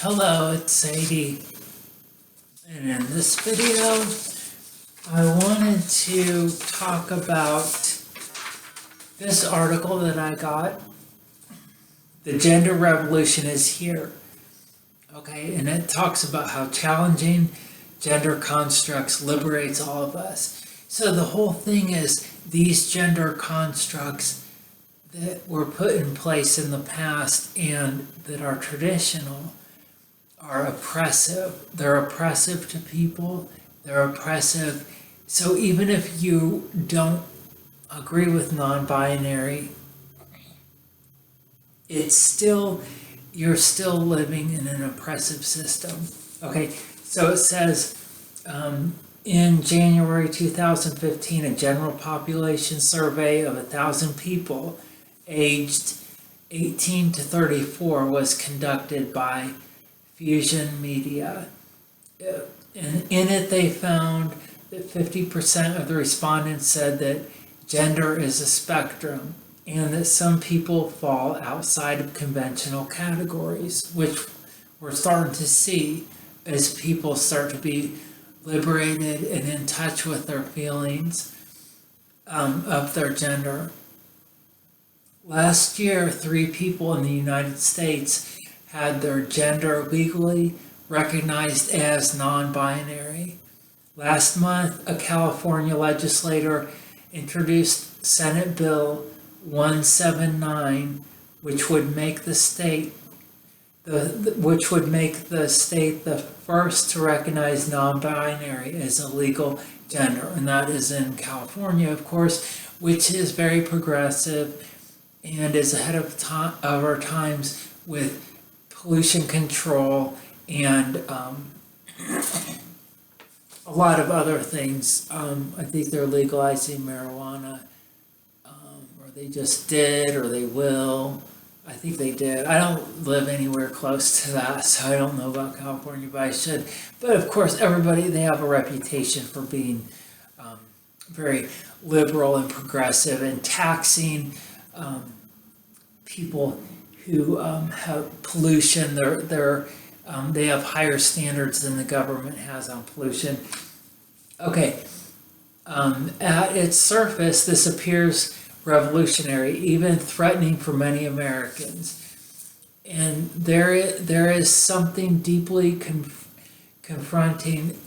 Hello, it's Sadie, and in this video I wanted to talk about this article that I got. The gender revolution is here. Okay, and it talks about how challenging gender constructs liberates all of us. So the whole thing is these gender constructs that were put in place in the past and that are traditional are oppressive. They're oppressive to people. They're oppressive. So even if you don't agree with non-binary, it's still, you're still living in an oppressive system. Okay, so it says in January 2015, a general population survey of 1,000 people aged 18 to 34 was conducted by Fusion Media. And in it they found that 50% of the respondents said that gender is a spectrum and that some people fall outside of conventional categories, which we're starting to see as people start to be liberated and in touch with their feelings of their gender. Last year, 3 people in the United States had their gender legally recognized as non-binary. Last month, a California legislator introduced Senate Bill 179, which would make the state the first to recognize non-binary as a legal gender, and that is in California, of course, which is very progressive and is ahead of our times with pollution control and a lot of other things. I think they're legalizing marijuana, or they just did, or they will. I think they did. I don't live anywhere close to that, so I don't know about California, but I should. But of course, everybody, they have a reputation for being very liberal and progressive and taxing people who have pollution. They have higher standards than the government has on pollution. Okay, at its surface, this appears revolutionary, even threatening for many Americans. And there is something deeply confronting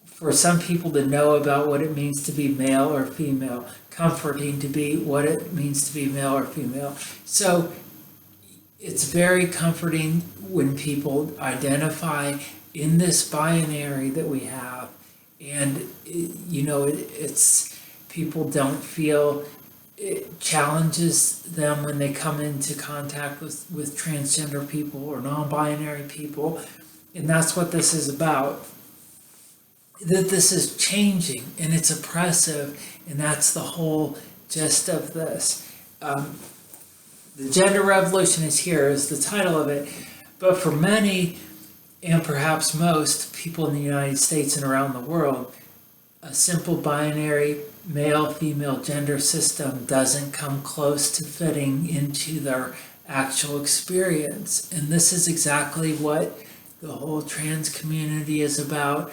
for some people to know about what it means to be male or female, comforting to be what it means to be male or female. So it's very comforting when people identify in this binary that we have, and it's people don't feel it challenges them when they come into contact with transgender people or non-binary people, and that's what this is about. That this is changing and it's oppressive, and that's the whole gist of this. The gender revolution is here is the title of it, but for many, and perhaps most, people in the United States and around the world, a simple binary male-female gender system doesn't come close to fitting into their actual experience. And this is exactly what the whole trans community is about.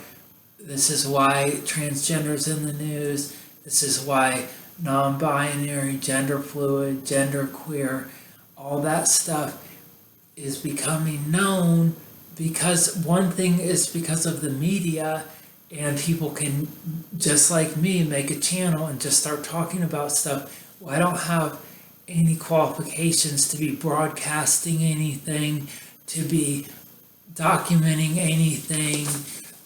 This is why transgender's in the news. This is why non-binary, gender fluid, gender queer, all that stuff is becoming known, because one thing is because of the media, and people can, just like me, make a channel and just start talking about stuff. Well, I don't have any qualifications to be broadcasting anything, to be documenting anything.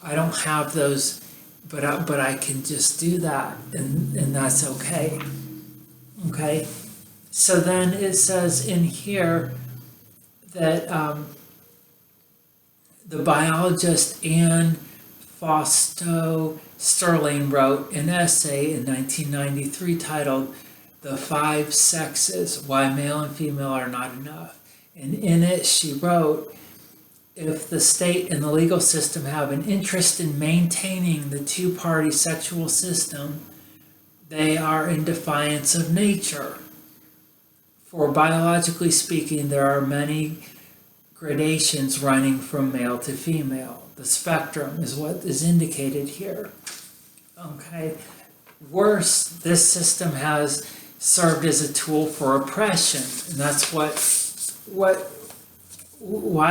I don't have those, but I can just do that, and that's okay. Okay, so then it says in here that the biologist Anne Fausto Sterling wrote an essay in 1993 titled "The 5 Sexes: Why Male and Female Are Not Enough," and in it she wrote, if the state and the legal system have an interest in maintaining the two-party sexual system, they are in defiance of nature. For biologically speaking, there are many gradations running from male to female. The spectrum is what is indicated here. Okay. Worse, this system has served as a tool for oppression, and that's why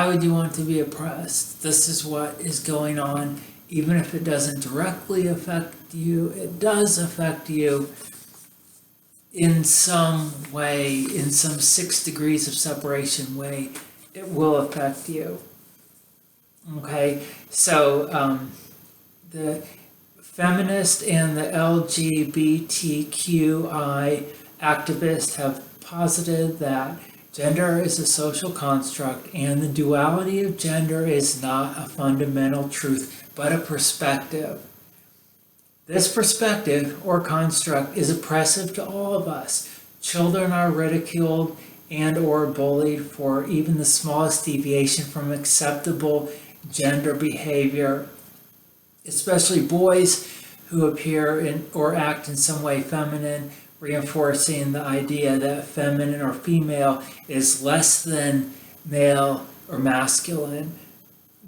would you want to be oppressed? This is what is going on. Even if it doesn't directly affect you, it does affect you in some way, in some 6 degrees of separation way. It will affect you. Okay, so the feminist and the LGBTQI activists have posited that gender is a social construct and the duality of gender is not a fundamental truth, but a perspective. This perspective or construct is oppressive to all of us. Children are ridiculed and or bullied for even the smallest deviation from acceptable gender behavior, especially boys who appear in or act in some way feminine, reinforcing the idea that feminine or female is less than male or masculine.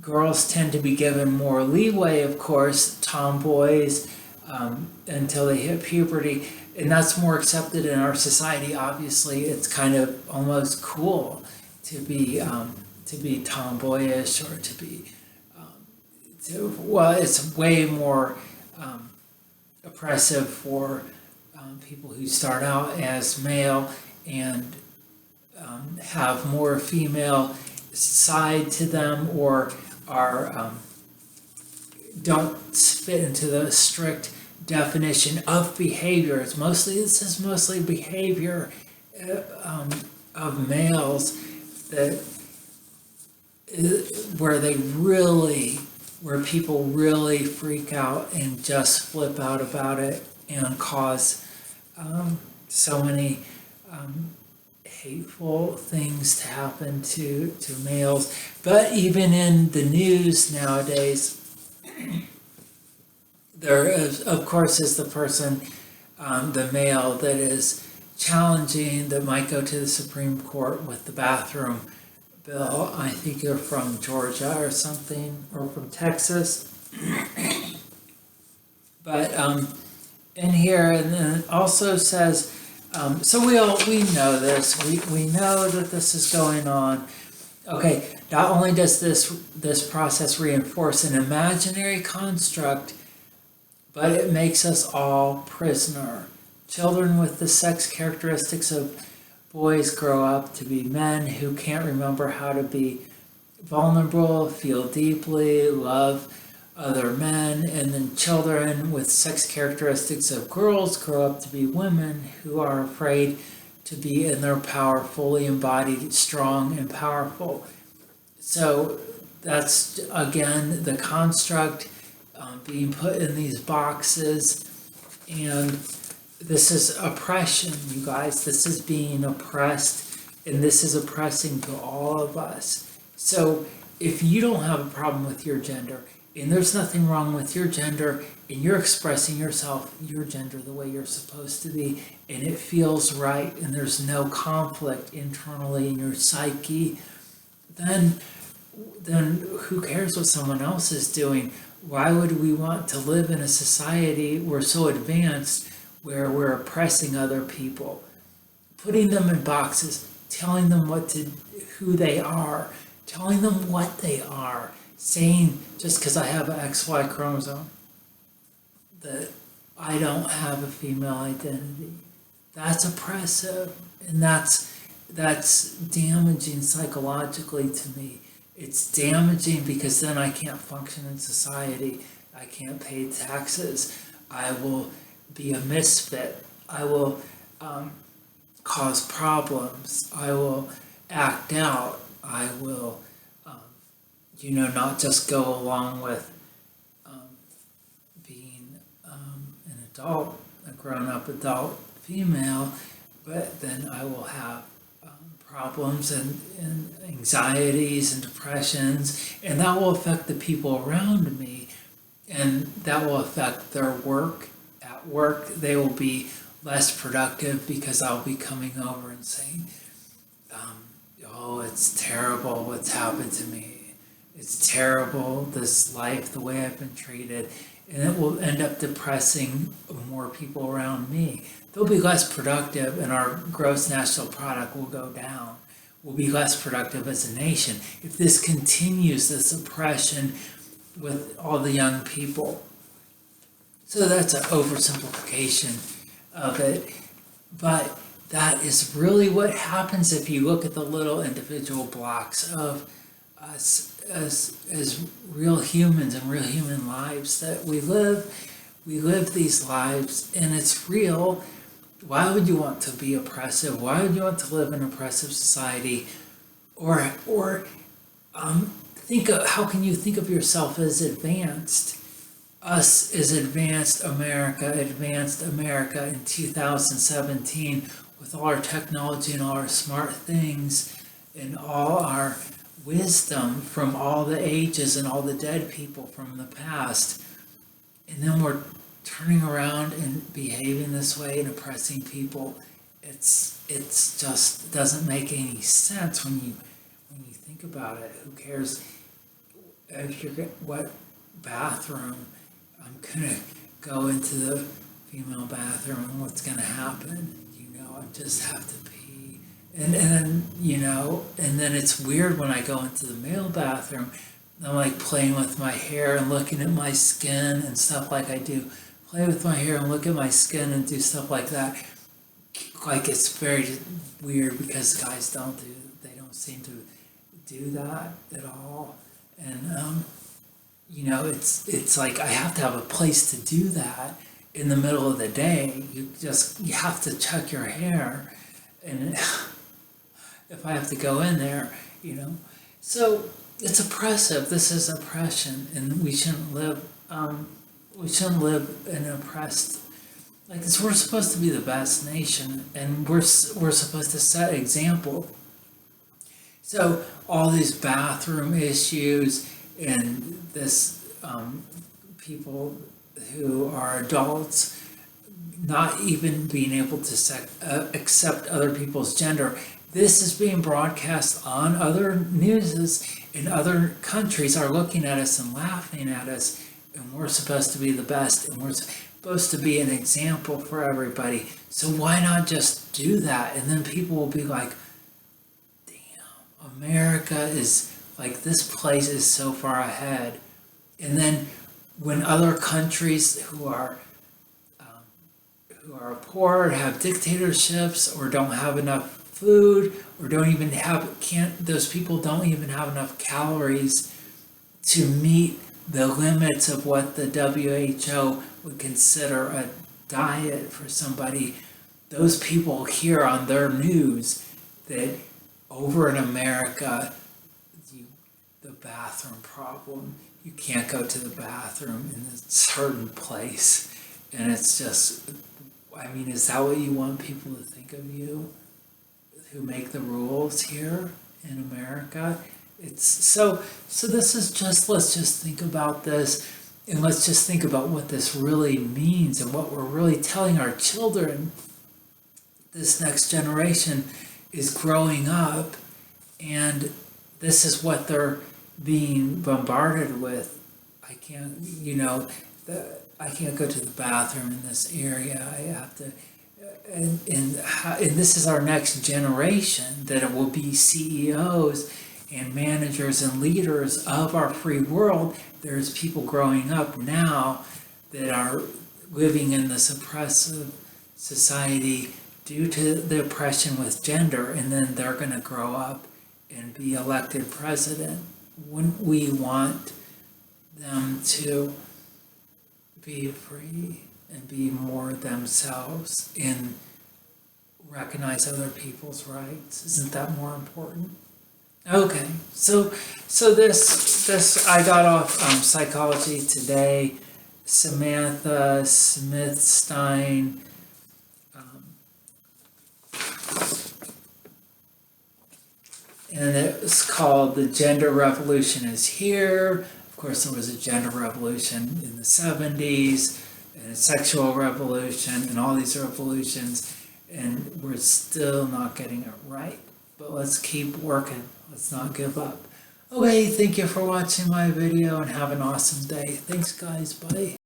Girls tend to be given more leeway, of course, tomboys, until they hit puberty, and that's more accepted in our society. Obviously, it's kind of almost cool to be tomboyish or to be well, it's way more oppressive for people who start out as male and have more female side to them, or are don't fit into the strict definition of behavior. This is mostly behavior of males that where people really freak out and just flip out about it and cause so many hateful things to happen to males. But even in the news nowadays, there is, of course, is the person, the male that is challenging, that might go to the Supreme Court with the bathroom bill. I think they're from Georgia or something, or from Texas. But in here, and then it also says, so we know this. We know that this is going on. Okay, not only does this process reinforce an imaginary construct, but it makes us all prisoner. Children with the sex characteristics of boys grow up to be men who can't remember how to be vulnerable, feel deeply, love other men, and then children with sex characteristics of girls grow up to be women who are afraid to be in their power, fully embodied, strong, and powerful. So that's, again, the construct being put in these boxes, and this is oppression, you guys. This is being oppressed, and this is oppressing to all of us. So if you don't have a problem with your gender, and there's nothing wrong with your gender, and you're expressing yourself, your gender, the way you're supposed to be, and it feels right, and there's no conflict internally in your psyche, then who cares what someone else is doing? Why would we want to live in a society we're so advanced where we're oppressing other people, putting them in boxes, telling them who they are, telling them what they are, saying just because I have an XY chromosome that I don't have a female identity? That's oppressive, and that's damaging psychologically to me. It's damaging because then I can't function in society. I can't pay taxes. I will be a misfit. I will cause problems. I will act out. I will, not just go along with being an adult, a grown-up adult female, but then I will have problems and anxieties and depressions, and that will affect the people around me, and that will affect their work. At work, they will be less productive because I'll be coming over and saying, oh, it's terrible what's happened to me. It's terrible, this life, the way I've been treated. And it will end up depressing more people around me. They'll be less productive and our gross national product will go down. We'll be less productive as a nation if this continues, this oppression with all the young people. So that's an oversimplification of it. But that is really what happens if you look at the little individual blocks of us as real humans and real human lives that we live. We live these lives and it's real. Why would you want to be oppressive? Why would you want to live in an oppressive society? Or think of, how can you think of yourself as advanced? Us as advanced America in 2017 with all our technology and all our smart things and all our wisdom from all the ages and all the dead people from the past. And then we're turning around and behaving this way and oppressing people. It's just doesn't make any sense when you think about it. Who cares if you're what bathroom? I'm gonna go into the female bathroom and what's gonna happen? I just have to pee. And then, and then it's weird when I go into the male bathroom, I'm like playing with my hair and looking at my skin and stuff like I do. Play with my hair and look at my skin and do stuff like that. Like it's very weird because guys they don't seem to do that at all. And, it's like I have to have a place to do that in the middle of the day. You have to check your hair. And if I have to go in there, So it's oppressive. This is oppression and we shouldn't live in oppressed, like this. We're supposed to be the best nation and we're supposed to set example. So all these bathroom issues and this people who are adults not even being able to accept other people's gender. This is being broadcast on other newses in other countries are looking at us and laughing at us, and we're supposed to be the best and we're supposed to be an example for everybody. So why not just do that? And then people will be like, America is like, this place is so far ahead. And then when other countries who are poor or have dictatorships or don't have enough food or those people don't even have enough calories to meet the limits of what the WHO would consider a diet for somebody, those people hear on their news that over in America, the bathroom problem, you can't go to the bathroom in a certain place. And it's just, is that what you want people to think of you who make the rules here in America? It's so this is just, let's just think about this and let's just think about what this really means and what we're really telling our children. This next generation is growing up and this is what they're being bombarded with. I can't go to the bathroom in this area. I have to, and this is our next generation that will be CEOs and managers and leaders of our free world. There's people growing up now that are living in this oppressive society due to the oppression with gender, and then they're going to grow up and be elected president. Wouldn't we want them to be free and be more themselves and recognize other people's rights? Isn't that more important? Okay, so this I got off Psychology Today, Samantha Smithstein. And it's called The Gender Revolution is Here. Of course, there was a gender revolution in the 70s, and a sexual revolution, and all these revolutions, and we're still not getting it right. but let's keep working. Let's not give up. Okay, thank you for watching my video and have an awesome day. Thanks guys, bye.